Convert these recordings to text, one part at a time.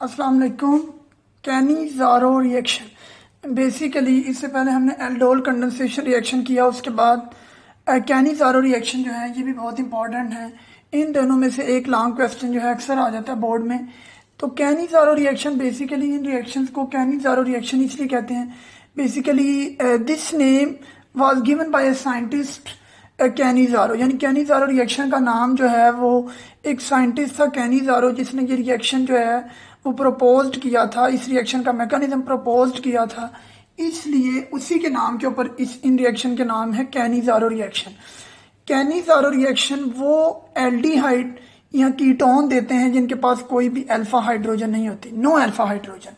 अस्सलाम वालेकुम। Cannizzaro reaction, basically इससे पहले हमने एल्डोल कंडेंसेशन रिएक्शन किया, उसके बाद कैनिज़ारो रिएक्शन जो है ये भी बहुत इंपॉर्टेंट है। इन दोनों में से एक लॉन्ग क्वेश्चन जो है अक्सर आ जाता है बोर्ड में। तो कैनिज़ारो रिएक्शन, बेसिकली इन रिएक्शंस को कैनिज़ारो रिएक्शन इसलिए कहते हैं। Basically this name was given by a scientist Cannizzaro, यानी कैनिज़ारो रिएक्शन का नाम जो है वो एक साइंटिस्ट था कैनिज़ारो, जिसने ये रिएक्शन जो है वो प्रपोज्ड किया था, इस रिएक्शन का मैकेनिज्म प्रपोज्ड किया था, इसलिए उसी के नाम के ऊपर इन रिएक्शन के नाम है कैनिज़ारो रिएक्शन। कैनिज़ारो रिएक्शन वो एल्डिहाइड या कीटोन देते हैं जिनके पास कोई भी अल्फा हाइड्रोजन नहीं होती, नो अल्फा हाइड्रोजन।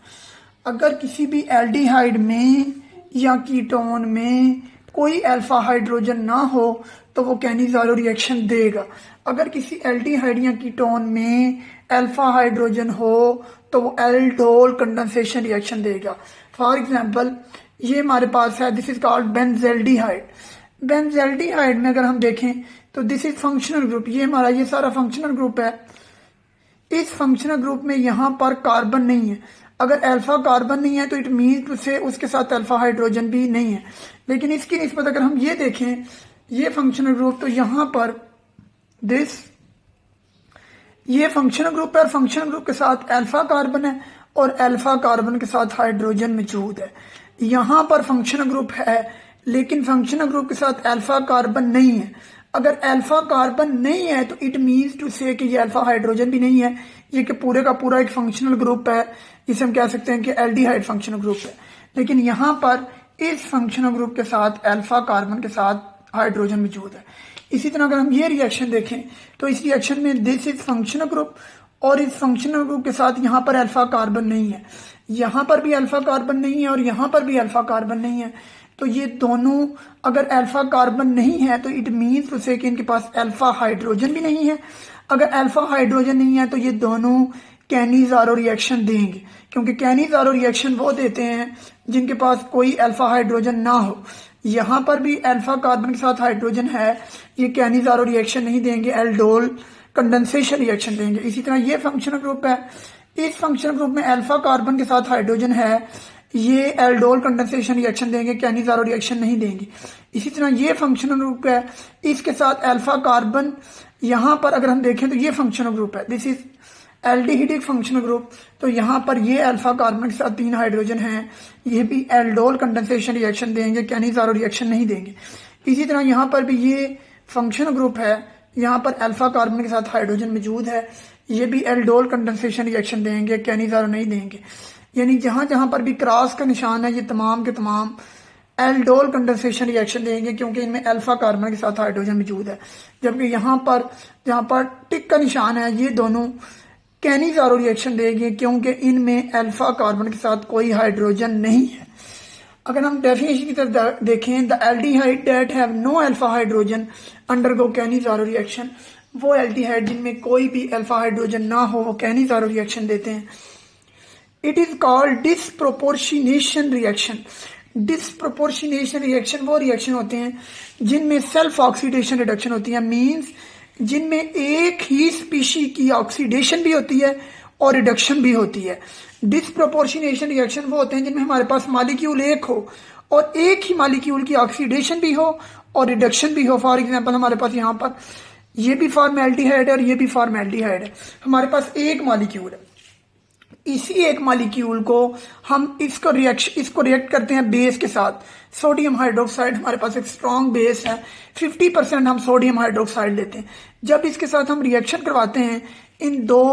अगर किसी भी एल्डिहाइड में या कीटोन में कोई अल्फा हाइड्रोजन ना हो तो वो कैनिज़ारो रिएक्शन देगा। अगर किसी एल्डिहाइड या कीटोन में अल्फा हाइड्रोजन हो तो वो एल्डोल कंडेंसेशन रिएक्शन देगा। फॉर एग्जांपल ये हमारे पास है, this is called benzaldehyde. Benzaldehyde में अगर हम देखें तो दिस इज फंक्शनल ग्रुप, ये हमारा ये सारा फंक्शनल ग्रुप है। इस फंक्शनल ग्रुप में यहाँ पर कार्बन नहीं है। अगर अल्फा कार्बन नहीं है तो इट मीन टू से उसके साथ अल्फा हाइड्रोजन भी नहीं है। लेकिन इसकी निस्बत अगर हम ये देखें, ये फंक्शनल ग्रुप, तो यहाँ पर दिस ये फंक्शनल ग्रुप है और फंक्शनल ग्रुप के साथ अल्फा कार्बन है और अल्फा कार्बन के साथ हाइड्रोजन मौजूद है। यहाँ पर फंक्शनल ग्रुप है लेकिन फंक्शनल ग्रुप के साथ अल्फा कार्बन नहीं है। अगर अल्फा कार्बन नहीं है तो इट मीन्स टू से कि ये अल्फा हाइड्रोजन भी नहीं है, ये कि पूरे का पूरा एक फंक्शनल ग्रुप है, जिसे हम कह सकते हैं कि एल्डिहाइड फंक्शनल ग्रुप है। लेकिन यहाँ पर इस फंक्शनल ग्रुप के साथ अल्फा कार्बन के साथ हाइड्रोजन मौजूद है। इसी तरह अगर हम ये रिएक्शन देखें तो इस रिएक्शन में दिस इज फंक्शनल ग्रुप और इस फंक्शनल ग्रुप के साथ यहाँ पर अल्फा कार्बन नहीं है, यहाँ पर भी अल्फा कार्बन नहीं है और यहाँ पर भी अल्फा कार्बन नहीं है। तो ये दोनों अगर अल्फा कार्बन नहीं है तो इट मीन्स टू से कि इनके पास अल्फा हाइड्रोजन भी नहीं है। अगर अल्फा हाइड्रोजन नहीं है तो ये दोनों कैनिज़ारो रिएक्शन देंगे, क्योंकि कैनिज़ारो रिएक्शन वो देते हैं जिनके पास कोई अल्फा हाइड्रोजन ना हो। यहाँ पर भी अल्फा कार्बन के साथ हाइड्रोजन है, ये कैनिज़ारो रिएक्शन नहीं देंगे, एल्डोल कंडेंसेशन रिएक्शन देंगे। इसी तरह ये फंक्शनल ग्रुप है, इस फंक्शनल ग्रुप में अल्फा कार्बन के साथ हाइड्रोजन है, ये एल्डोल कंडेंसेशन रिएक्शन देंगे, कैनिज़ारो रिएक्शन नहीं देंगे। इसी तरह ये फंक्शनल ग्रुप है, इसके साथ अल्फा कार्बन, यहाँ पर अगर हम देखें तो ये फंक्शनल ग्रुप है, this is aldehydic functional group. तो यहाँ पर ये अल्फा कार्बन के साथ 3 हाइड्रोजन हैं, ये भी एल्डोल कंडेंसेशन रिएक्शन देंगे, कैनिज़ारो रिएक्शन नहीं देंगे। इसी तरह यहाँ पर भी ये फंक्शनल ग्रुप है, यहाँ पर अल्फा कार्बन के साथ हाइड्रोजन मौजूद है, ये भी एल्डोल कंडेंसेशन रिएक्शन देंगे, कैनिज़ारो नहीं देंगे। यानी जहाँ जहाँ पर भी क्रॉस का निशान है ये तमाम के तमाम एल्डोल कंडेंसेशन रिएक्शन देंगे, क्योंकि इनमें अल्फा कार्बन के साथ हाइड्रोजन मौजूद है। जबकि यहाँ पर जहाँ पर टिक का निशान है ये दोनों कैनिज़ारो रिएक्शन देंगे, क्योंकि इनमें अल्फा कार्बन के साथ कोई हाइड्रोजन नहीं है। अगर हम डेफिनेशन की तरफ देखें, the aldehyde that have no alpha hydrogen undergo Cannizzaro reaction, वो एल्डिहाइड जिनमें कोई भी अल्फा हाइड्रोजन ना हो वो कैनिज़ारो रिएक्शन देते हैं। It is called disproportionation reaction. Disproportionation reaction वो रिएक्शन होते हैं जिनमें सेल्फ ऑक्सीडेशन रिडक्शन होती है, मींस जिनमें एक ही स्पीशी की ऑक्सीडेशन भी होती है और रिडक्शन भी होती है। डिसप्रोपोर्शनेशन रिएक्शन वो होते हैं जिनमें हमारे पास मॉलिक्यूल एक हो और एक ही मॉलिक्यूल की ऑक्सीडेशन भी हो और रिडक्शन भी हो। फॉर एग्जांपल हमारे पास यहाँ पर ये भी फॉर्मेल्डिहाइड है और ये भी फॉर्मेल्डिहाइड है, हमारे पास एक मॉलिक्यूल है। इसी एक मॉलिक्यूल को हम इसको रिएक्ट करते हैं बेस के साथ, सोडियम हाइड्रोक्साइड हमारे पास एक स्ट्रॉन्ग बेस है, 50% हम सोडियम हाइड्रोक्साइड लेते हैं। जब इसके साथ हम रिएक्शन करवाते हैं इन दो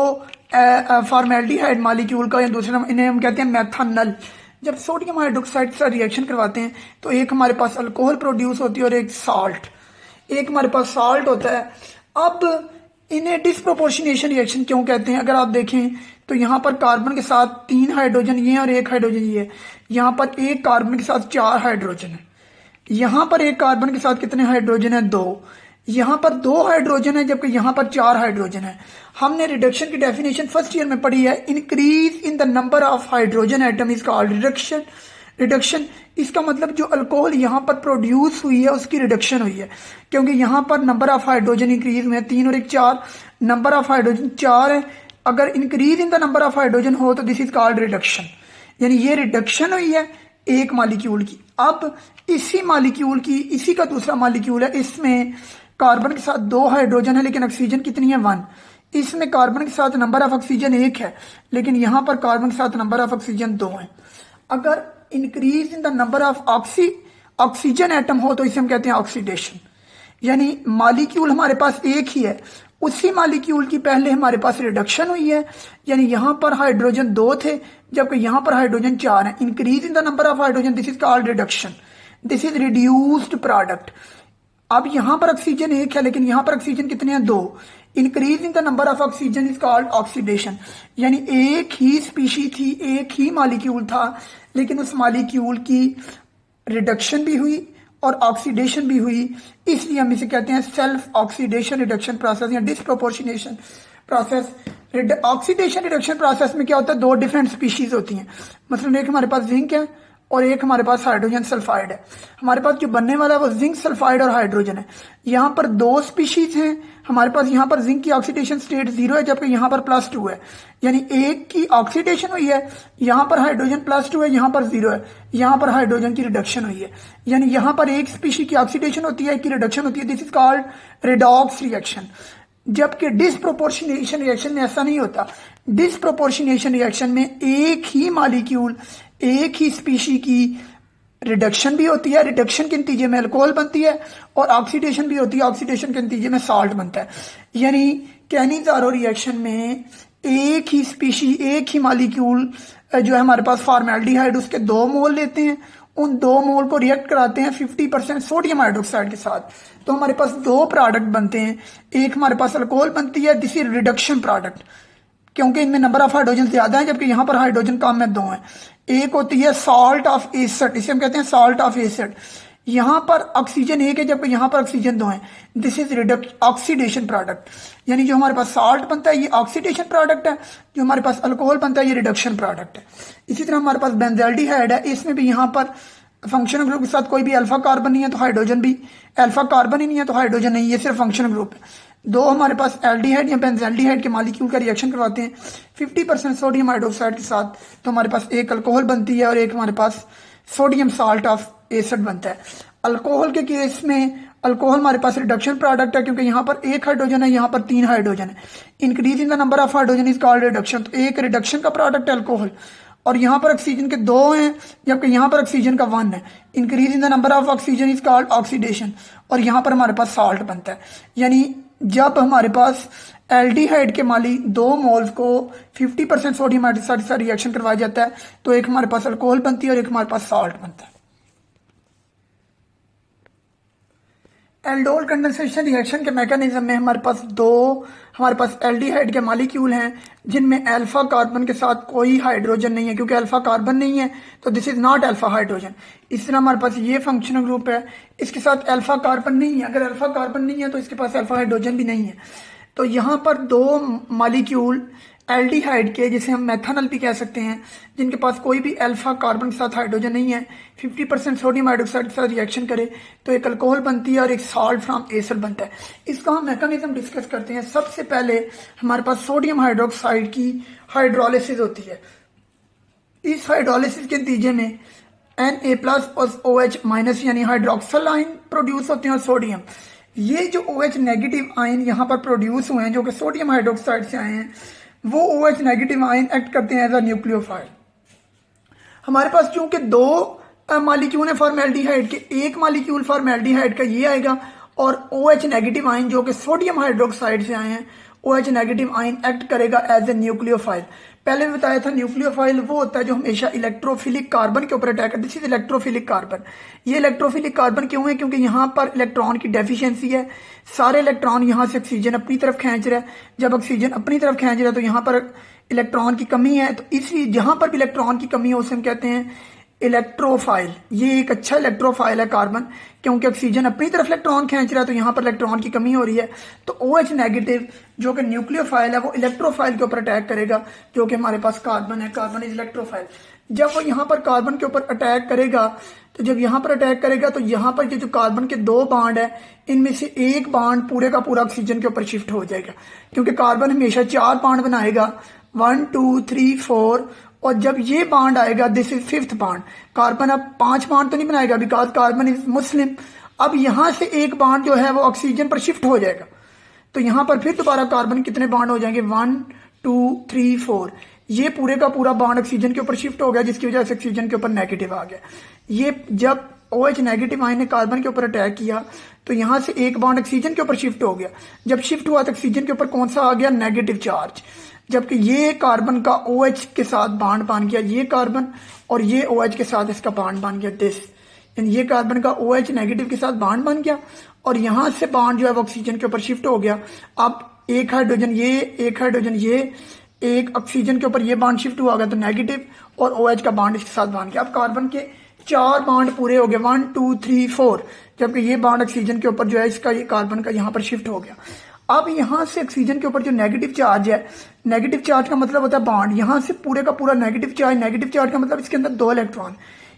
फॉर्मेल्डिहाइड मॉलिक्यूल का, या दूसरा इन्हें हम कहते हैं मेथनल। जब सोडियम हाइड्रोक्साइड से रिएक्शन करवाते हैं तो एक हमारे पास अल्कोहल प्रोड्यूस होती है और एक साल्ट, एक हमारे पास साल्ट होता है। अब इन्हें डिसप्रोपोर्शनेशन रिएक्शन क्यों कहते हैं? अगर आप देखें तो यहाँ पर कार्बन के साथ 3 हाइड्रोजन ये और 1 हाइड्रोजन ये है, यहाँ पर एक कार्बन के साथ 4 हाइड्रोजन है, यहाँ पर एक कार्बन के साथ कितने हाइड्रोजन है? 2, यहाँ पर 2 हाइड्रोजन है जबकि यहाँ पर 4 हाइड्रोजन है। हमने रिडक्शन की डेफिनेशन फर्स्ट ईयर में पढ़ी है, increase in the number of hydrogen atom is called reduction. Reduction इसका मतलब जो अल्कोहल यहाँ पर प्रोड्यूस हुई है उसकी रिडक्शन हुई है, क्योंकि यहाँ पर नंबर ऑफ हाइड्रोजन इंक्रीज हुए हैं, 3 और 1 4, नंबर ऑफ हाइड्रोजन 4 है, अगर increase in the number of hydrogen हो तो दिस इज कॉल्ड रिडक्शन, यानी ये रिडक्शन हुई है एक मॉलिक्यूल की। अब इसी मॉलिक्यूल की, इसी का दूसरा मॉलिक्यूल है, इसमें कार्बन के साथ 2 हाइड्रोजन है लेकिन ऑक्सीजन कितनी है 1। इसमें कार्बन के साथ नंबर ऑफ ऑक्सीजन 1 है लेकिन यहां पर कार्बन के साथ नंबर ऑफ ऑक्सीजन 2 है। अगर increase in the number of oxygen atom हो तो इसे हम कहते हैं ऑक्सीडेशन, यानी मॉलिक्यूल हमारे पास एक ही है, उसी मॉलिक्यूल की पहले हमारे पास रिडक्शन हुई है, यानी यहां पर हाइड्रोजन 2 थे जबकि यहां पर हाइड्रोजन 4 है। Increase in the number of hydrogen, this is called reduction, this is reduced product. अब यहां पर ऑक्सीजन 1 है लेकिन यहां पर ऑक्सीजन कितने हैं 2। Increase in the number of oxygen is called oxidation, यानी एक ही स्पीशी थी, एक ही मॉलिक्यूल था लेकिन उस मॉलिक्यूल की रिडक्शन भी हुई और ऑक्सीडेशन भी हुई, इसलिए हम इसे कहते हैं सेल्फ ऑक्सीडेशन रिडक्शन प्रोसेस या disproportionation process. Oxidation reduction process में क्या होता है, 2 डिफरेंट स्पीशीज होती हैं, मतलब एक हमारे पास जिंक है और एक हमारे पास हाइड्रोजन सल्फाइड है। हमारे पास जो बनने वाला है वो जिंक सल्फाइड और हाइड्रोजन है। यहाँ पर 2 स्पीशीज हैं हमारे पास, यहाँ पर जिंक की ऑक्सीडेशन स्टेट 0 है जबकि यहाँ पर +2 है, यानी एक की ऑक्सीडेशन हुई है, यहाँ पर हाइड्रोजन +2 है, यहाँ पर 0 है, यहाँ पर हाइड्रोजन की रिडक्शन हुई है, यानी यहाँ पर एक स्पीशी की ऑक्सीडेशन होती है, एक की रिडक्शन होती है, this is called redox reaction. जबकि डिसप्रोपोर्शनेशन रिएक्शन में ऐसा नहीं होता। डिसप्रोपोर्शनेशन रिएक्शन में एक ही मॉलिक्यूल, एक ही स्पीशी की रिडक्शन भी होती है, रिडक्शन के नतीजे में अल्कोहल बनती है, और ऑक्सीडेशन भी होती है, ऑक्सीडेशन के नतीजे में साल्ट बनता है। यानी कैनिज़ारो रिएक्शन में एक ही स्पीशी, एक ही मॉलिक्यूल जो है हमारे पास फॉर्मेल्डिहाइड, उसके 2 मोल लेते हैं, उन 2 मोल को रिएक्ट कराते हैं 50% सोडियम हाइड्रोक्साइड के साथ, तो हमारे पास 2 प्रोडक्ट बनते हैं। एक हमारे पास अल्कोहल बनती है, दिस इज रिडक्शन प्रोडक्ट, क्योंकि इनमें नंबर ऑफ हाइड्रोजन ज्यादा है जबकि यहां पर हाइड्रोजन कम है, 2 है। एक होती है सॉल्ट ऑफ एसिड, इसे हम कहते हैं सॉल्ट ऑफ एसिड। यहां पर ऑक्सीजन 1 है जबकि यहां पर ऑक्सीजन 2 है, दिस इज ऑक्सीडेशन प्रोडक्ट, यानी जो हमारे पास सॉल्ट बनता है ये ऑक्सीडेशन प्रोडक्ट है, जो हमारे पास अल्कोहल बनता है ये रिडक्शन प्रोडक्ट है। इसी तरह हमारे पास बेंजल्डिहाइड है, इसमें भी यहाँ पर फंक्शनल ग्रुप के साथ कोई भी अल्फा कार्बन नहीं है तो हाइड्रोजन भी, अल्फा कार्बन ही नहीं है तो हाइड्रोजन नहीं, ये सिर्फ फंक्शनल ग्रुप है। 2 हमारे पास एल्डिहाइड या बेंजल्डिहाइड के मॉलिक्यूल का रिएक्शन करवाते हैं 50% सोडियम हाइड्रोक्साइड के साथ, तो हमारे पास एक अल्कोहल बनती है और एक हमारे पास सोडियम साल्ट ऑफ एसिड बनता है। अल्कोहल के केस में अल्कोहल हमारे पास रिडक्शन प्रोडक्ट है क्योंकि यहाँ पर 1 हाइड्रोजन है, यहाँ पर 3 हाइड्रोजन है। Increase in the number of hydrogen is called reduction, तो एक रिडक्शन का प्रोडक्ट है अल्कोहल, और यहाँ पर ऑक्सीजन के 2 हैं जबकि यहाँ पर ऑक्सीजन का 1 है। Increase in the number of oxygen is called oxidation, और यहाँ पर हमारे पास साल्ट बनता है। यानी जब हमारे पास एल्डिहाइड के 2 मोल्स को 50% सोडियम हाइड्रोक्साइड से रिएक्शन करवाया जाता है तो एक हमारे पास अल्कोहल बनती है और एक हमारे पास साल्ट बनता है। एल्डोल कंडेंसेशन रिएक्शन के मैकेनिज्म में हमारे पास एल्डिहाइड के मॉलिक्यूल हैं जिनमें अल्फा कार्बन के साथ कोई हाइड्रोजन नहीं है, क्योंकि अल्फा कार्बन नहीं है तो this is not alpha hydrogen. इस तरह हमारे पास ये फंक्शनल ग्रुप है, इसके साथ अल्फा कार्बन नहीं है, अगर अल्फा कार्बन नहीं है तो इसके पास अल्फा हाइड्रोजन भी नहीं है। तो यहाँ पर 2 मॉलिक्यूल एल्डिहाइड के, जिसे हम मेथनॉल भी कह सकते हैं, जिनके पास कोई भी अल्फा कार्बन के साथ हाइड्रोजन नहीं है, 50% सोडियम हाइड्रोक्साइड के साथ रिएक्शन करे तो एक अल्कोहल बनती है और एक साल्ट फ्रॉम एसिड बनता है। इसका हम मैकेनिज्म डिस्कस करते हैं। सबसे पहले हमारे पास सोडियम हाइड्रोक्साइड की हाइड्रोलिसिस होती है। इस हाइड्रोलिसिस के नतीजे में Na+ और OH- यानी हाइड्रोक्सल आयन प्रोड्यूस होते हैं, और सोडियम, ये जो OH नेगेटिव आयन यहाँ पर प्रोड्यूस हुए हैं जो कि सोडियम हाइड्रोक्साइड से आए हैं, वो OH नेगेटिव आयन एक्ट करते हैं एज अ न्यूक्लियोफाइल। हमारे पास चूंकि 2 मॉलिक्यूल है फॉर्मेल्डिहाइड के, एक मॉलिक्यूल फॉर्मेल्डिहाइड का ये आएगा, और OH नेगेटिव आयन जो कि सोडियम हाइड्रोक्साइड से आए हैं, OH नेगेटिव आयन एक्ट करेगा एज ए न्यूक्लियोफाइल। पहले भी बताया था न्यूक्लियोफाइल वो होता है जो हमेशा इलेक्ट्रोफिलिक कार्बन के ऊपर अटैक करता है। This is electrophilic carbon. ये इलेक्ट्रोफिलिक कार्बन क्यों है? क्योंकि यहाँ पर इलेक्ट्रॉन की डेफिशिएंसी है, सारे इलेक्ट्रॉन यहाँ से ऑक्सीजन अपनी तरफ खींच रहा है, जब ऑक्सीजन अपनी तरफ खींच रहा है तो यहाँ पर इलेक्ट्रॉन की कमी है, तो इसलिए जहां पर भी इलेक्ट्रॉन की कमी है उसे हम कहते हैं इलेक्ट्रोफाइल, ये एक अच्छा इलेक्ट्रोफाइल है कार्बन, क्योंकि ऑक्सीजन अपनी तरफ इलेक्ट्रॉन खींच रहा है, तो यहाँ पर इलेक्ट्रॉन की कमी हो रही है। तो OH नेगेटिव जो कि न्यूक्लियोफाइल है वो इलेक्ट्रोफाइल के ऊपर अटैक करेगा, जो कि हमारे पास कार्बन है। Carbon is electrophile. जब वो यहाँ पर कार्बन के ऊपर अटैक करेगा, तो जब यहाँ पर अटैक करेगा तो यहाँ पर जो कार्बन के दो बाड है, इनमें से एक बाड पूरे का पूरा ऑक्सीजन के ऊपर शिफ्ट हो जाएगा, क्योंकि कार्बन हमेशा 4 बाड बनाएगा, 1 2 3 4, और जब ये बाड आएगा, दिस इज 5th बाड। कार्बन अब 5 बाड तो नहीं बनाएगा, बिकॉज कार्बन इज मुस्लिम। अब यहां से एक बाड जो है वो ऑक्सीजन पर शिफ्ट हो जाएगा, तो यहां पर फिर दोबारा कार्बन कितने बाड हो जाएंगे, 1 2 3 4। ये पूरे का पूरा बाड ऑक्सीजन के ऊपर शिफ्ट हो गया, जिसकी वजह से ऑक्सीजन के ऊपर नेगेटिव आ गया। ये जब OH नेगेटिव आयन ने कार्बन के ऊपर अटैक किया, तो यहां से एक बाड ऑक्सीजन के ऊपर शिफ्ट हो गया। जब शिफ्ट हुआ तो ऑक्सीजन के ऊपर कौन सा आ गया, नेगेटिव चार्ज। जबकि ये कार्बन का OH के साथ बाड बन गया, ये कार्बन, और ये OH के साथ इसका बाड बन गया, दिस। ये कार्बन का OH नेगेटिव के साथ बाड बन गया, और यहां से बाड जो है वो ऑक्सीजन के ऊपर शिफ्ट हो गया। अब एक हाइड्रोजन ये, एक हाइड्रोजन ये, एक ऑक्सीजन के ऊपर ये बाड शिफ्ट हुआ गया, तो नेगेटिव, और OH का बाड इसके साथ बन गया। अब कार्बन के 4 बाड पूरे हो गए, 1 2 3 4, जबकि ये बाड ऑक्सीजन के ऊपर जो है इसका, ये कार्बन का यहाँ पर शिफ्ट हो गया। अब यहां से ऑक्सीजन के ऊपर जो नेगेटिव चार्ज है, नेगेटिव चार्ज का मतलब होता है बाड, यहां से पूरे का पूरा नेगेटिव चार्ज। नेगेटिव चार्ज का मतलब इसके अंदर 2 इलेक्ट्रॉन,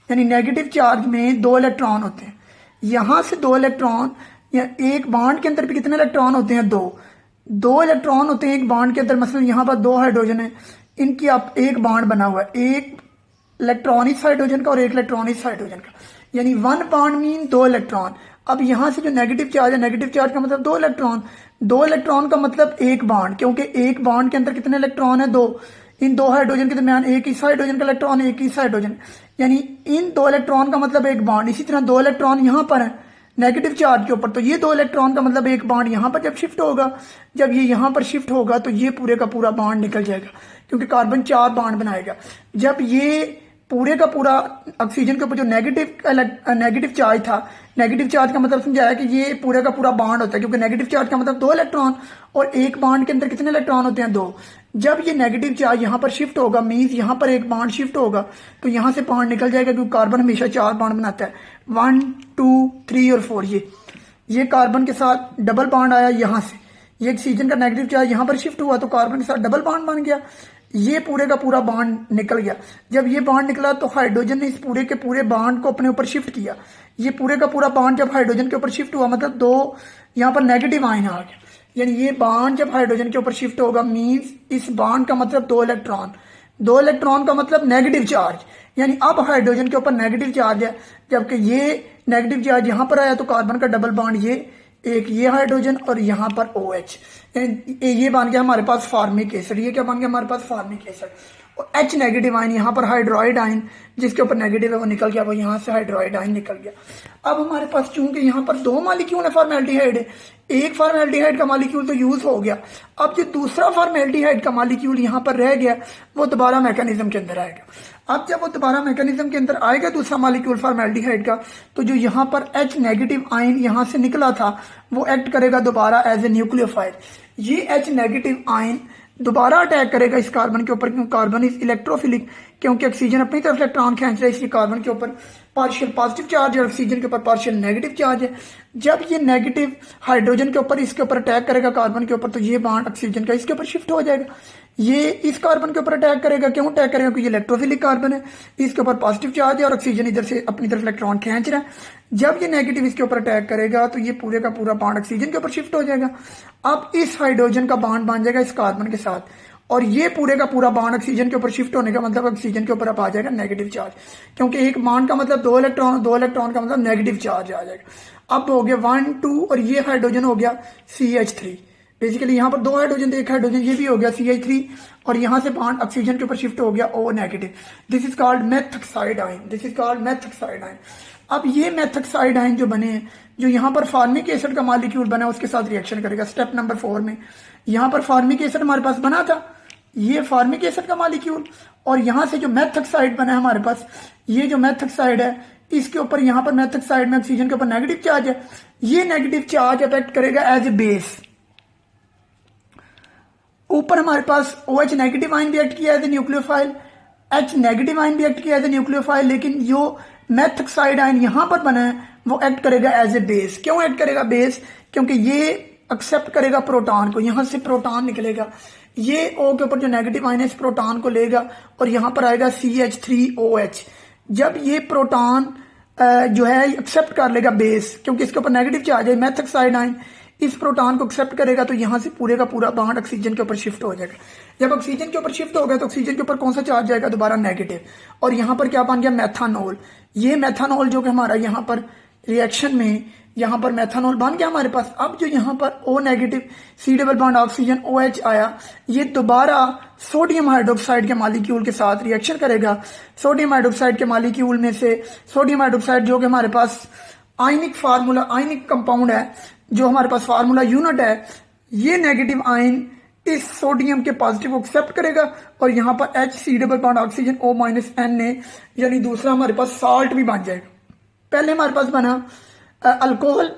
यानी नेगेटिव चार्ज में 2 इलेक्ट्रॉन होते हैं। यहां से 2 इलेक्ट्रॉन, या एक बाड के अंदर भी कितने इलेक्ट्रॉन होते हैं, 2 इलेक्ट्रॉन होते हैं एक बाड के अंदर। मतलब यहां पर 2 हाइड्रोजन है, इनकी आप एक बाड बना हुआ है, एक इलेक्ट्रॉन इस हाइड्रोजन का और एक इलेक्ट्रॉन इस हाइड्रोजन का, यानी 1 बाड मीन 2 इलेक्ट्रॉन। अब यहां से जो नेगेटिव चार्ज है, नेगेटिव चार्ज का मतलब 2 इलेक्ट्रॉन, 2 इलेक्ट्रॉन का मतलब एक बाड, क्योंकि एक बाड के अंदर कितने इलेक्ट्रॉन है, 2। इन 2 हाइड्रोजन के दरमियान एक इस हाइड्रोजन का इलेक्ट्रॉन, एक इस हाइड्रोजन, यानी इन 2 इलेक्ट्रॉन का मतलब एक बाड। इसी तरह 2 इलेक्ट्रॉन यहां पर है नेगेटिव चार्ज के ऊपर, तो ये 2 इलेक्ट्रॉन का मतलब एक बाड यहां पर जब शिफ्ट होगा, जब ये यहां पर शिफ्ट होगा, तो ये पूरे का पूरा बाड निकल जाएगा, क्योंकि कार्बन 4 बाड बनाएगा। जब ये पूरे का पूरा ऑक्सीजन के ऊपर जो नेगेटिव चार्ज था, नेगेटिव चार्ज का मतलब समझाया कि ये पूरे का पूरा बाड होता है, क्योंकि नेगेटिव चार्ज का मतलब 2 इलेक्ट्रॉन, और एक बाड के अंदर कितने इलेक्ट्रॉन होते हैं, 2। जब ये नेगेटिव चार्ज यहां पर शिफ्ट होगा, मीन्स यहां पर एक बाड शिफ्ट होगा, तो यहां से बाड निकल जाएगा, क्योंकि कार्बन हमेशा 4 बाड बनाता है, 1 2 3 और 4। ये कार्बन के साथ डबल बाड आया यहां से, ये ऑक्सीजन का नेगेटिव चार्ज यहां पर शिफ्ट हुआ, तो कार्बन के साथ डबल बाड बन गया, ये पूरे का पूरा बाड निकल गया। जब ये बाड निकला, तो हाइड्रोजन ने इस पूरे के पूरे बाड को अपने ऊपर शिफ्ट किया। ये पूरे का पूरा बाड जब हाइड्रोजन के ऊपर शिफ्ट हुआ, मतलब 2 यहां पर नेगेटिव आयन आ गया, यानी ये बाड जब हाइड्रोजन के ऊपर शिफ्ट होगा, मीन्स इस बाड का मतलब 2 इलेक्ट्रॉन, 2 इलेक्ट्रॉन का मतलब नेगेटिव चार्ज, यानी अब हाइड्रोजन के ऊपर नेगेटिव चार्ज है। जबकि ये नेगेटिव चार्ज यहां पर आया, तो कार्बन का डबल बाड, ये एक ये हाइड्रोजन और यहां पर OH, ये बन गया हमारे पास फॉर्मिक एसिड। ये क्या बन गया हमारे पास, फॉर्मिक एसिड। और H नेगेटिव आयन यहाँ पर हाइड्रोइड आयन, जिसके ऊपर नेगेटिव है वो निकल गया, वो यहाँ से हाइड्रोइड आयन निकल गया। अब हमारे पास चूंकि यहाँ पर 2 मॉलिक्यूल है फॉर्मेल्डिहाइड है, एक फॉर्मेल्डिहाइड का मॉलिक्यूल तो यूज हो गया, अब जो दूसरा फॉर्मेल्डिहाइड का मॉलिक्यूल यहाँ पर रह गया, वो दोबारा मैकेनिज्म के अंदर आएगा। अब जब वो दोबारा मैकेनिज्म के अंदर आएगा दूसरा मॉलिक्यूल फॉर्मेल्डिहाइड का, तो जो यहाँ पर H नेगेटिव आयन यहाँ से निकला था, वो एक्ट करेगा दोबारा एज ए न्यूक्लियोफाइल। ये H नेगेटिव आयन दोबारा अटैक करेगा इस कार्बन के ऊपर, क्योंकि कार्बन इज इलेक्ट्रोफिलिक, क्योंकि ऑक्सीजन अपनी तरफ इलेक्ट्रॉन खींच रहा है, इसलिए कार्बन के ऊपर पार्शियल पॉजिटिव चार्ज है, ऑक्सीजन के ऊपर पार्शियल नेगेटिव चार्ज है। जब ये नेगेटिव हाइड्रोजन के ऊपर इसके ऊपर अटैक करेगा कार्बन के ऊपर, तो ये बाड ऑक्सीजन का इसके ऊपर शिफ्ट हो जाएगा। ये इस कार्बन के ऊपर अटैक करेगा, क्यों अटैक करेगा, क्योंकि ये इलेक्ट्रोफिलिक कार्बन है, इसके ऊपर पॉजिटिव चार्ज है और ऑक्सीजन इधर से अपनी तरफ इलेक्ट्रॉन खींच रहा है। जब ये नेगेटिव इसके ऊपर अटैक करेगा, तो ये पूरे का पूरा बाड ऑक्सीजन के ऊपर शिफ्ट हो जाएगा। अब इस हाइड्रोजन का बाड बन जाएगा इस कार्बन के साथ, और ये पूरे का पूरा बाड ऑक्सीजन के ऊपर शिफ्ट होने का मतलब ऑक्सीजन के ऊपर अब आ जाएगा नेगेटिव चार्ज, क्योंकि एक बाड का मतलब 2 इलेक्ट्रॉन, 2 इलेक्ट्रॉन का मतलब नेगेटिव चार्ज आ जाएगा। अब हो गया 1 2, और ये हाइड्रोजन हो गया CH3। बेसिकली यहाँ पर 2 हाइड्रोजन, एक हाइड्रोजन, ये भी हो गया CH3, और यहां से बाड ऑक्सीजन के ऊपर शिफ्ट हो गया O negative. This is called methoxide ion, this is called methoxide ion. अब ये मेथॉक्साइड आयन जो बने हैं, जो यहाँ पर फॉर्मिक एसिड का मॉलिक्यूल बना, उसके साथ रिएक्शन करेगा। स्टेप नंबर 4 में यहाँ पर फॉर्मिक एसिड हमारे पास बना था, ये फॉर्मिक एसिड का मॉलिक्यूल, और यहां से जो मेथॉक्साइड बना है हमारे पास, ये जो मेथॉक्साइड है, इसके ऊपर यहाँ पर मेथॉक्साइड में ऑक्सीजन के ऊपर नेगेटिव चार्ज है, ये नेगेटिव चार्ज अफेक्ट करेगा एज ए बेस। ऊपर हमारे पास OH नेगेटिव आयन भी एक्ट किया as a nucleophile, H negative ion भी एक्ट किया एज ए न्यूक्लियोफाइल, लेकिन जो मेथक्साइड आयन यहाँ पर बना है वो एक्ट करेगा एज ए बेस। क्यों एक्ट करेगा बेस? क्योंकि ये एक्सेप्ट करेगा प्रोटॉन को, यहाँ से प्रोटॉन निकलेगा, ये O के ऊपर जो नेगेटिव आयन है इस प्रोटॉन को लेगा और यहाँ पर आएगा CH3OH। जब ये प्रोटॉन जो है एक्सेप्ट कर लेगा बेस, क्योंकि इसके ऊपर नेगेटिव चार्ज है, मेथक्साइड आयन इस प्रोटॉन को एक्सेप्ट करेगा तो यहाँ से पूरे का पूरा बॉन्ड ऑक्सीजन के ऊपर शिफ्ट हो जाएगा। जब ऑक्सीजन के ऊपर शिफ्ट हो गया तो ऑक्सीजन के ऊपर कौन सा चार्ज आएगा? दोबारा नेगेटिव। और यहाँ पर क्या बन गया? मेथानॉल। ये मेथानॉल जो कि हमारा यहाँ पर रिएक्शन में यहाँ पर मेथानॉल बन गया हमारे पास। अब जो यहाँ पर O negative C double bond oxygen OH आया, ये दोबारा सोडियम हाइड्रोक्साइड के मॉलिक्यूल के साथ रिएक्शन करेगा। सोडियम हाइड्रोक्साइड के मॉलिक्यूल में से सोडियम हाइड्रोक्साइड जो कि हमारे पास आयनिक फार्मूला, आयनिक कंपाउंड है, जो हमारे पास फार्मूला यूनिट है, ये नेगेटिव आयन इस सोडियम के पॉजिटिव को एक्सेप्ट करेगा और यहाँ पर HC double bond oxygen O-Na, यानी दूसरा हमारे पास साल्ट भी बन जाएगा। पहले हमारे पास बना अल्कोहल,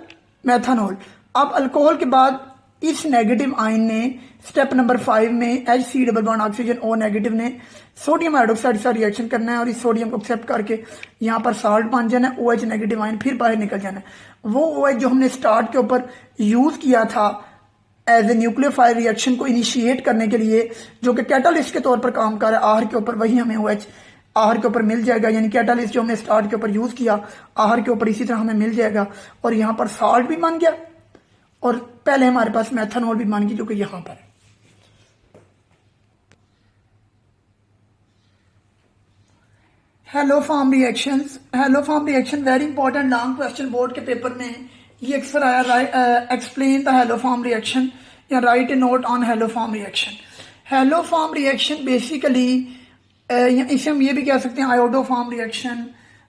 मेथानॉल। अब अल्कोहल के बाद इस नेगेटिव आयन ने स्टेप नंबर 5 में HC double bond oxygen O negative ने सोडियम हाइड्रोक्साइड से रिएक्शन करना है और इस सोडियम को एक्सेप्ट करके यहाँ पर साल्ट बन जाना है, OH नेगेटिव आयन फिर बाहर निकल जाना है। वो OH जो हमने स्टार्ट के ऊपर यूज किया था एज ए न्यूक्लियोफाइल रिएक्शन को इनिशिएट करने के लिए, जो कि कैटालिस्ट के तौर पर काम कर रहा है आहार के ऊपर, वही हमें OH आहार के ऊपर मिल जाएगा। यानी कैटालिस्ट जो हमने स्टार्ट के ऊपर यूज किया आहार के ऊपर इसी तरह हमें मिल जाएगा और यहाँ पर साल्ट भी बन गया और पहले हमारे पास मेथानॉल भी बन गई जो कि यहाँ पर है। Haloform reactions. Haloform reaction very important, long question board के पेपर में ये अक्सर आया, explain the haloform reaction या write a note on haloform reaction. Haloform reaction basically इसे हम ये भी कह सकते हैं, आयोडो फॉर्म रिएक्शन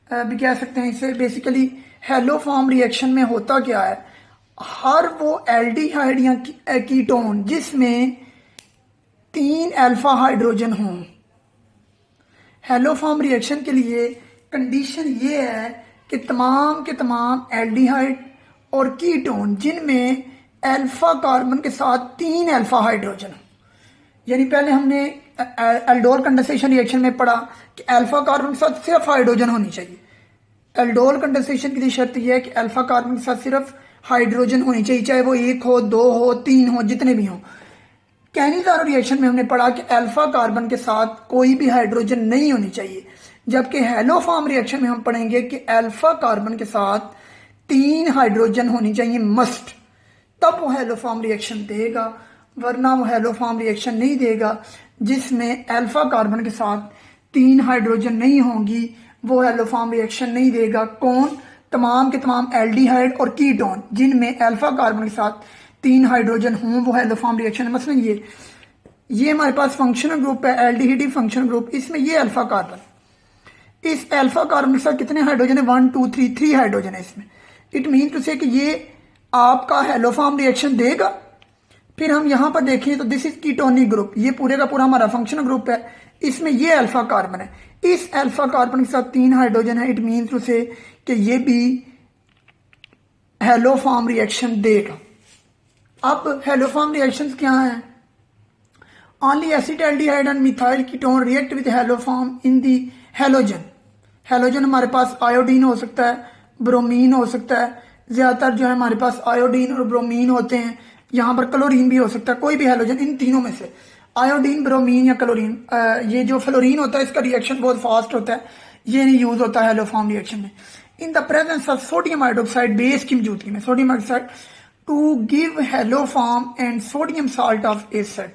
भी कह सकते हैं इसे। बेसिकली हेलो फॉर्म रिएक्शन में होता क्या है, हर वो एल्डिहाइड या कीटोन जिसमें 3 अल्फा हाइड्रोजन हों, हेलो फॉर्म रिएक्शन के लिए कंडीशन ये है कि तमाम के तमाम एल्डिहाइड और कीटोन जिनमें अल्फा कार्बन के साथ 3 अल्फा हाइड्रोजन हो। यानी पहले हमने एल्डोल कंडेंसेशन रिएक्शन में पढ़ा कि अल्फा कार्बन के साथ सिर्फ हाइड्रोजन होनी चाहिए। एल्डोल कंडेंसेशन की लिए शर्त यह है कि अल्फा कार्बन के साथ सिर्फ हाइड्रोजन होनी चाहिए, चाहे वो 1 हो, 2 हो, 3 हो, जितने भी हों। कैनिज़ारो रिएक्शन में हमने पढ़ा कि अल्फा कार्बन के साथ कोई भी हाइड्रोजन नहीं होनी चाहिए, जबकि हेलो फॉर्म रिएक्शन में हम पढ़ेंगे कि अल्फा कार्बन के साथ 3 हाइड्रोजन होनी चाहिए मस्ट, तब वो हेलो फॉर्म रिएक्शन देगा, वरना वो हेलो फॉर्म रिएक्शन नहीं देगा। जिसमें अल्फा कार्बन के साथ 3 हाइड्रोजन नहीं होंगी वो हेलो फॉर्म रिएक्शन नहीं देगा। कौन? तमाम के तमाम एल्डिहाइड और कीटोन जिनमें अल्फा कार्बन के साथ 3 हाइड्रोजन हों वो हेलो फॉर्म रिएक्शन है। मसलन ये हमारे पास फंक्शनल ग्रुप है, एल्डिहाइड फंक्शनल ग्रुप, इसमें ये अल्फा कार्बन, इस अल्फा कार्बन के साथ कितने हाइड्रोजन है? 1 2 3 हाइड्रोजन है इसमें। इट मीन टू से कि ये आपका हेलो फॉर्म रिएक्शन देगा। फिर हम यहां पर देखें तो दिस इज कीटोनिक ग्रुप, ये पूरे का पूरा हमारा फंक्शनल ग्रुप है, इसमें ये अल्फा कार्बन है, इस अल्फा कार्बन के साथ 3 हाइड्रोजन है। इट मीन टू से कि ये भी हेलो फॉर्म रिएक्शन देगा। अब हेलो फॉर्म रिएक्शंस क्या हैं? Only acetaldehyde and methyl ketone react with hello form in the halogen. Halogen हमारे पास आयोडीन हो सकता है, ब्रोमीन हो सकता है, ज्यादातर जो है हमारे पास आयोडीन और ब्रोमीन होते हैं। यहाँ पर क्लोरीन भी हो सकता है, कोई भी हेलोजन इन तीनों में से, आयोडीन, ब्रोमीन या क्लोरीन। ये जो फ्लोरीन होता है इसका रिएक्शन बहुत फास्ट होता है, ये नहीं यूज होता है हेलो फॉर्म रिएक्शन में। In the presence of sodium hydroxide base की मौजूदगी में, sodium hydroxide to give haloform and sodium salt of acid.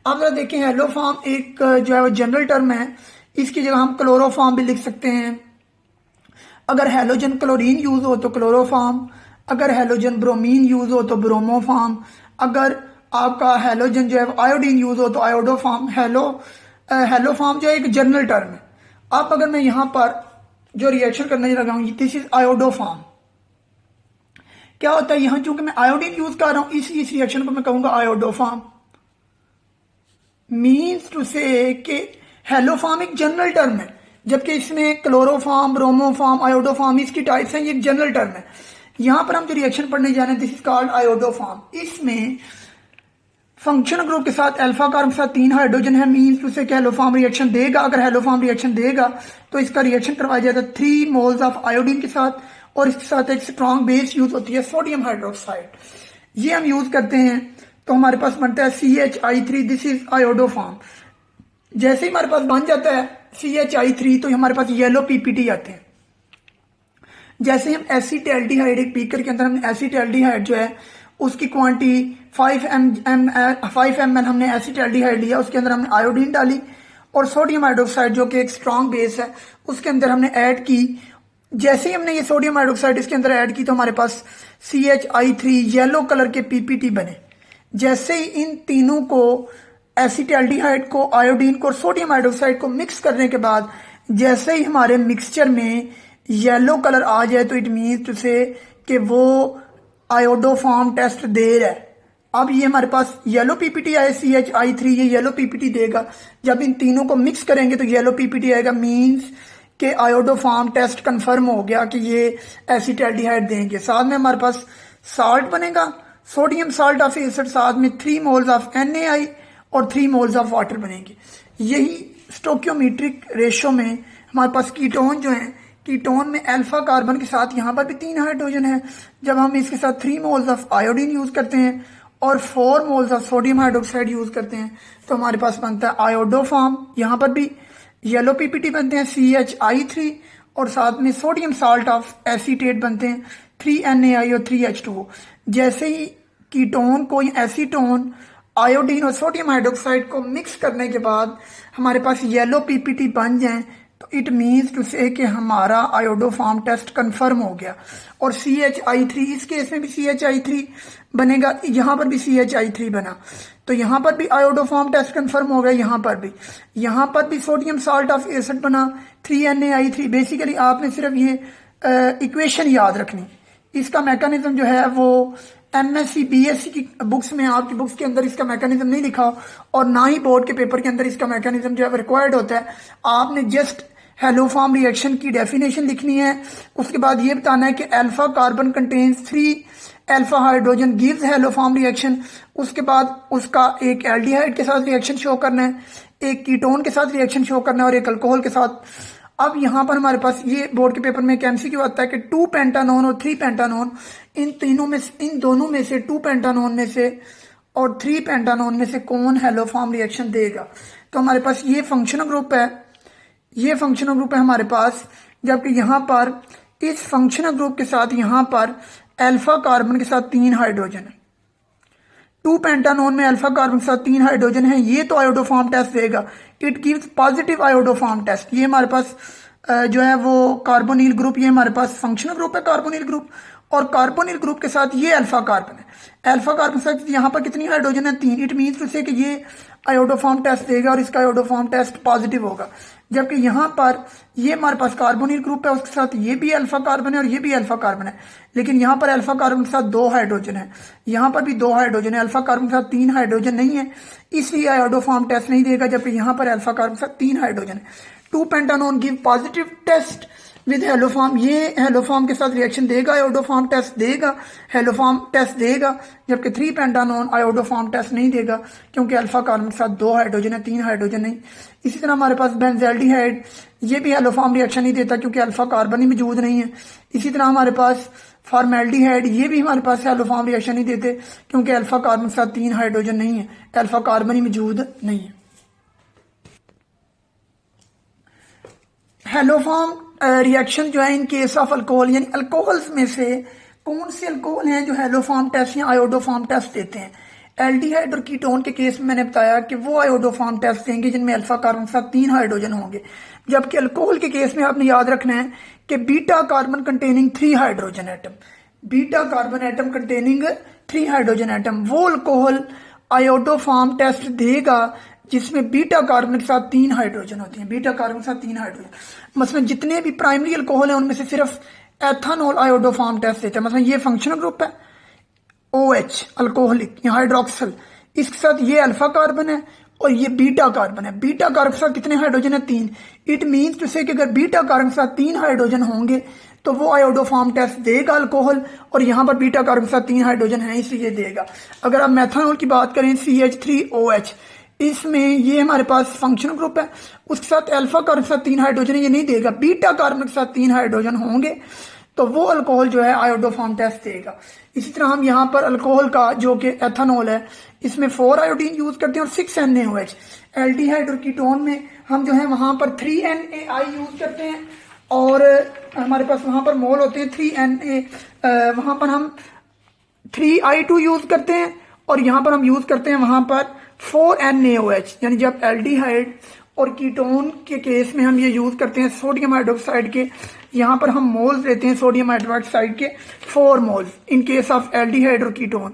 अब जरा देखें, हेलो फॉर्म एक जो है वो जनरल टर्म है, इसकी जगह हम क्लोरोफॉर्म भी लिख सकते हैं। अगर हेलोजन क्लोरीन यूज हो तो क्लोरोफॉर्म, अगर हेलोजन ब्रोमीन यूज हो तो ब्रोमोफॉर्म, अगर आपका हेलोजन जो है आयोडीन यूज हो तो आयोडोफॉर्म। हेलोफॉर्म जो है एक जनरल टर्म है। अब अगर मैं यहां पर जो रिएक्शन करने लगा हूं, दिस इज आयोडोफॉर्म। क्या होता है यहां, चूंकि मैं आयोडीन यूज कर रहा हूं इस रिएक्शन को मैं कहूंगा आयोडोफॉर्म। मीन्स टू से कि हेलोफॉर्म एक जनरल टर्म है, जबकि इसमें क्लोरोफॉर्म, ब्रोमोफॉर्म, आयोडोफॉर्म इसकी टाइप्स हैं, ये एक जनरल टर्म है। यहां पर हम जो रिएक्शन पढ़ने जा रहे हैं दिस इज कॉल्ड आयोडोफॉर्म। इसमें फंक्शनल ग्रुप के साथ अल्फा कार्बन के साथ 3 हाइड्रोजन है, मीन्स टू से हेलोफॉर्म रिएक्शन देगा। अगर हेलोफॉर्म रिएक्शन देगा तो इसका रिएक्शन करवाया जाता है 3 मोल्स ऑफ आयोडीन के साथ, और इसके साथ एक स्ट्रॉन्ग बेस यूज होती है सोडियम हाइड्रोक्साइड, ये हम यूज करते हैं। तो हमारे पास बनता है CH3, दिस इज आयोडोफॉर्म। जैसे ही हमारे पास बन जाता है CH3 तो हमारे पास येलो PPT आते हैं। जैसे हम एसिटाल्डिहाइड, एक बीकर के अंदर हमने एसिटाल्डिहाइड जो है उसकी क्वांटिटी 5 ml हमने एसिटाल्डिहाइड लिया, उसके अंदर हमने आयोडीन डाली और सोडियम हाइड्रोक्साइड जो कि एक स्ट्रॉन्ग बेस है उसके अंदर हमने ऐड की। जैसे ही हमने ये सोडियम हाइड्रोक्साइड इसके अंदर ऐड की तो हमारे पास CH3 येलो कलर के PPT बने। जैसे ही इन तीनों को, एसिटाल्डिहाइड को, आयोडीन को और सोडियम हाइड्रोक्साइड को मिक्स करने के बाद जैसे ही हमारे मिक्सचर में येलो कलर आ जाए तो इट मीन्स टू से कि वो आयोडोफॉर्म टेस्ट दे रहा है। अब ये हमारे पास येलो PPT आए, CH3 ये येलो PPT देगा। जब इन तीनों को मिक्स करेंगे तो येलो PPT आएगा, मीन्स कि आयोडोफॉर्म टेस्ट कंफर्म हो गया कि ये एसिटाल्डिहाइड देंगे। साथ में हमारे पास साल्ट बनेगा, सोडियम साल्ट ऑफ एसिड, साथ में 3 मोल्स ऑफ NaI और 3 मोल्स ऑफ वाटर बनेंगे। यही स्टोक्योमेट्रिक रेशो में हमारे पास कीटोन जो है, कीटोन में अल्फा कार्बन के साथ यहाँ पर भी 3 हाइड्रोजन है। जब हम इसके साथ 3 मोल्स ऑफ आयोडीन यूज करते हैं और 4 moles of sodium hydroxide use करते हैं तो हमारे पास बनता है आयोडोफॉर्म। यहाँ पर भी येलो PPT बनते हैं CH3 और साथ में सोडियम साल्ट ऑफ एसीटेट बनते हैं 3NaI और 3H2O। जैसे ही कीटोन को, एसीटोन, आयोडीन और सोडियम हाइड्रोक्साइड को मिक्स करने के बाद हमारे पास येलो PPT बन जाए तो इट मीन्स टू से कि हमारा आयोडोफॉर्म टेस्ट कंफर्म हो गया। और CH3, इस केस में भी CH3 बनेगा, यहाँ पर भी CH3 बना तो यहाँ पर भी आयोडोफॉर्म टेस्ट कंफर्म हो गया। यहाँ पर भी सोडियम साल्ट ऑफ एसिड बना 3NaI3। बेसिकली आपने सिर्फ ये इक्वेशन याद रखनी, इसका मैकेनिज्म जो है वो MSc BSc की बुक्स में, आपकी बुक्स के अंदर इसका मैकेनिज्म नहीं लिखा और ना ही बोर्ड के पेपर के अंदर इसका मैकेनिज्म जो है रिक्वायर्ड होता है। आपने जस्ट हेलोफॉर्म रिएक्शन की डेफिनेशन लिखनी है, उसके बाद ये बताना है कि alpha carbon contains 3 alpha hydrogen gives haloform reaction. उसके बाद उसका एक एल्डिहाइड के साथ रिएक्शन शो करना है, एक कीटोन के साथ रिएक्शन शो करना है और एक अल्कोहल के साथ। अब यहाँ पर हमारे पास ये बोर्ड के पेपर में एक MCQ आता है कि 2 पेंटानोन और 3 पेंटानोन, इन दोनों में से 2 पेंटानोन में से और 3 पेंटानोन में से कौन हेलोफॉर्म रिएक्शन देगा। तो हमारे पास ये फंक्शनल ग्रुप है, ये फंक्शनल ग्रुप है हमारे पास। जबकि यहाँ पर इस फंक्शनल ग्रुप के साथ यहाँ पर अल्फा कार्बन के साथ 3 हाइड्रोजन है, 2 पेंटानोन में अल्फा कार्बन के साथ 3 हाइड्रोजन है, ये तो आयोडोफॉर्म टेस्ट देगा। It gives positive iodoform test. ये हमारे पास जो है वो कार्बोनिल ग्रुप, ये हमारे पास फंक्शनल ग्रुप है कार्बोनिल ग्रुप, और कार्बोनिल ग्रुप के साथ ये अल्फा कार्बन है। अल्फा कार्बन के साथ यहाँ पर कितनी हाइड्रोजन है? 3। इट मीन्स से कि ये आयोडोफॉर्म टेस्ट देगा और इसका आयोडोफॉर्म टेस्ट पॉजिटिव होगा। जबकि यहाँ पर ये हमारे पास कार्बोनिल ग्रुप है, उसके साथ ये भी अल्फा कार्बन है और ये भी अल्फा कार्बन है, लेकिन यहाँ पर अल्फा कार्बन के साथ 2 हाइड्रोजन है, यहाँ पर भी 2 हाइड्रोजन है, अल्फा कार्बन के साथ 3 हाइड्रोजन नहीं है, इसलिए आयोडोफॉर्म टेस्ट नहीं देगा। जबकि यहाँ पर अल्फा कार्बन के साथ 3 हाइड्रोजन है। 2 pentanone give positive test with haloform, ये हेलोफॉर्म के साथ रिएक्शन देगा, आयोडोफॉर्म टेस्ट देगा, हेलोफॉर्म टेस्ट देगा। जबकि 3 पेंटानोन आयोडोफॉर्म टेस्ट नहीं देगा क्योंकि अल्फा कार्बन के साथ 2 हाइड्रोजन है, 3 हाइड्रोजन नहीं। इसी तरह हमारे पास बेंजल्डिहाइड, ये भी हेलोफॉर्म रिएक्शन नहीं देता क्योंकि अल्फा कार्बन ही मौजूद नहीं है। इसी तरह हमारे पास फॉर्मेल्डिहाइड, ये भी हमारे पास हेलोफॉर्म रिएक्शन नहीं देते क्योंकि अल्फा कार्बन के साथ 3 हाइड्रोजन नहीं है, अल्फा कार्बन ही मौजूद नहीं है। हेलोफॉर्म रिएक्शन जो है इन केस ऑफ अल्कोहल, यानी अल्कोहल्स में से कौन से अल्कोहल हैं जो हेलोफॉर्म टेस्ट या आयोडोफॉर्म टेस्ट देते हैं? एल्डिहाइड और कीटोन के केस में मैंने बताया कि वो आयोडोफॉर्म टेस्ट देंगे जिनमें अल्फा कार्बन के साथ 3 हाइड्रोजन होंगे। जबकि अल्कोहल के केस में आपने याद रखना है कि beta carbon containing 3 hydrogen atom, beta carbon atom containing 3 hydrogen atom, वो अल्कोहल आयोडोफॉर्म टेस्ट देगा जिसमें बीटा कार्बन के साथ 3 हाइड्रोजन होती हैं, बीटा कार्बन के साथ 3 हाइड्रोजन। मतलब जितने भी प्राइमरी अल्कोहल हैं उनमें से सिर्फ एथानॉल आयोडोफॉर्म टेस्ट देता है। मतलब ये फंक्शनल ग्रुप है OH अल्कोहलिक या हाइड्रोक्सल, इसके साथ ये अल्फा कार्बन है और ये बीटा कार्बन है। बीटा कार्बन के साथ कितने हाइड्रोजन है? 3। इट मीन्स टू से कि अगर बीटा कार्बन के साथ 3 हाइड्रोजन होंगे तो वो आयोडोफॉर्म टेस्ट देगा अल्कोहल, और यहाँ पर बीटा कार्बन के साथ 3 हाइड्रोजन है इसलिए देगा। अगर आप मेथनॉल की बात करें CH3OH, इसमें ये हमारे पास फंक्शनल ग्रुप है, उसके साथ अल्फा कार्बन के साथ 3 हाइड्रोजन है, ये नहीं देगा। बीटा कार्बन के साथ 3 हाइड्रोजन होंगे तो वो अल्कोहल जो है आयोडोफॉर्म टेस्ट देगा। इसी तरह हम यहाँ पर अल्कोहल का जो कि एथेनॉल है, इसमें 4 आयोडीन यूज करते हैं और 6 NaOH। एल्डिहाइड और कीटोन में हम जो है वहां पर 3 NaI यूज करते हैं, और हमारे पास वहां पर मोल होते हैं 3 Na, वहां पर हम 3I2 यूज करते हैं, और यहाँ पर हम यूज करते हैं वहां पर 4 NaOH। यानी जब एल्डिहाइड और कीटोन के केस में हम ये यूज करते हैं सोडियम हाइड्रोक्साइड के, यहाँ पर हम मोल्स लेते हैं सोडियम हाइड्रोक्साइड के 4 moles in case of aldehyde और कीटोन,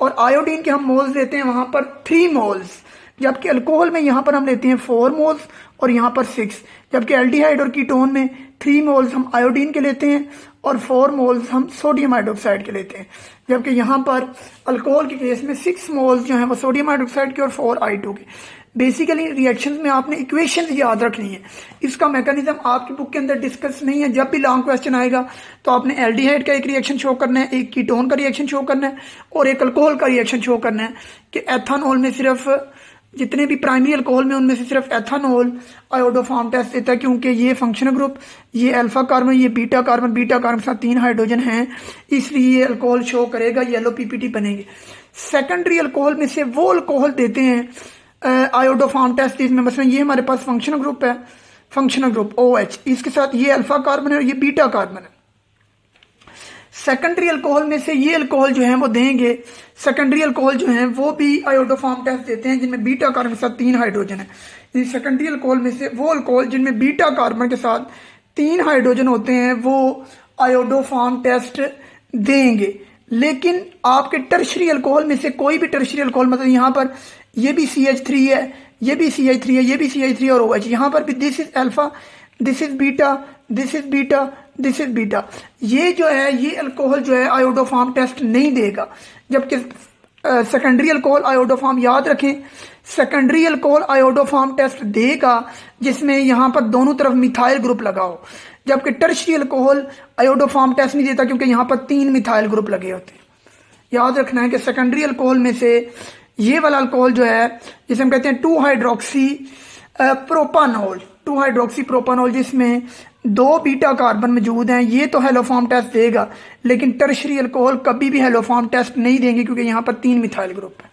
और आयोडीन के हम मोल्स लेते हैं वहां पर 3 मोल्स, जबकि अल्कोहल में यहाँ पर हम लेते हैं 4 मोल्स और यहाँ पर 6, जबकि एल्डिहाइड और कीटोन में 3 मोल्स हम आयोडीन के लेते हैं और 4 मोल्स हम सोडियम हाइड्रोक्साइड के लेते हैं, जबकि यहाँ पर अल्कोहल के केस में 6 मोल्स जो हैं वो सोडियम हाइड्रोक्साइड के और 4I2 के। बेसिकली रिएक्शन में आपने इक्वेशन याद रखनी है, इसका मैकेनिज्म आपकी बुक के अंदर डिस्कस नहीं है। जब भी लॉन्ग क्वेश्चन आएगा तो आपने एल्डिहाइड का एक रिएक्शन शो करना है, एक कीटोन का रिएक्शन शो करना है, और एक अल्कोहल का रिएक्शन शो करना है कि एथेनॉल में सिर्फ जितने भी प्राइमरी अल्कोहल में उनमें से सिर्फ एथेनॉल आयोडोफॉर्म टेस्ट देता है, क्योंकि ये फंक्शनल ग्रुप, ये अल्फा कार्बन, ये बीटा कार्बन, बीटा कार्बन के साथ 3 हाइड्रोजन हैं, इसलिए ये अल्कोहल शो करेगा, येलो पीपीटी बनेंगे। सेकेंडरी अल्कोहल में से वो अल्कोहल देते हैं आयोडोफॉर्म टेस्ट, इसमें मसलन ये हमारे पास फंक्शनल ग्रुप है, फंक्शनल ग्रुप OH, इसके साथ ये अल्फा कार्बन है और ये बीटा कार्बन है। सेकेंडरी अल्कोहल में से ये अल्कोहल जो है वो देंगे, सेकेंडरी अल्कोहल जो है वो भी आयोडोफॉर्म टेस्ट देते हैं जिनमें बीटा कार्बन के साथ 3 हाइड्रोजन है। सेकेंडरी अल्कोहल में से वो अल्कोहल जिनमें बीटा कार्बन के साथ 3 हाइड्रोजन होते हैं वो आयोडोफॉर्म टेस्ट देंगे। लेकिन आपके टर्शरी अल्कोहल में से कोई भी टर्शरी अल्कोहल, मतलब यहाँ पर ये भी CH3 है, ये भी CH3 है, ये भी CH3 और OH, यहाँ पर भी this is alpha, this is beta, this is beta, this is beta, ये जो है ये अल्कोहल जो है आयोडोफॉर्म टेस्ट नहीं देगा। जबकि सेकेंडरी अल्कोहल आयोडोफॉर्म, याद रखें, सेकेंडरी अल्कोहल आयोडोफॉर्म टेस्ट देगा जिसमें यहाँ पर दोनों तरफ मिथाइल ग्रुप लगा हो, जबकि टर्शरी अल्कोहल आयोडोफॉर्म टेस्ट नहीं देता क्योंकि यहाँ पर 3 मिथाइल ग्रुप लगे होते हैं। याद रखना है कि सेकेंडरी अल्कोहल में से ये वाला अल्कोहल जो है जिसे हम कहते हैं 2 हाइड्रोक्सी प्रोपानॉल, 2 हाइड्रोक्सी प्रोपानॉल, जिसमें 2 बीटा कार्बन मौजूद हैं, ये तो हेलोफॉर्म टेस्ट देगा, लेकिन टर्शरी अल्कोहल कभी भी हेलोफॉर्म टेस्ट नहीं देंगे क्योंकि यहाँ पर 3 मिथाइल ग्रुप है।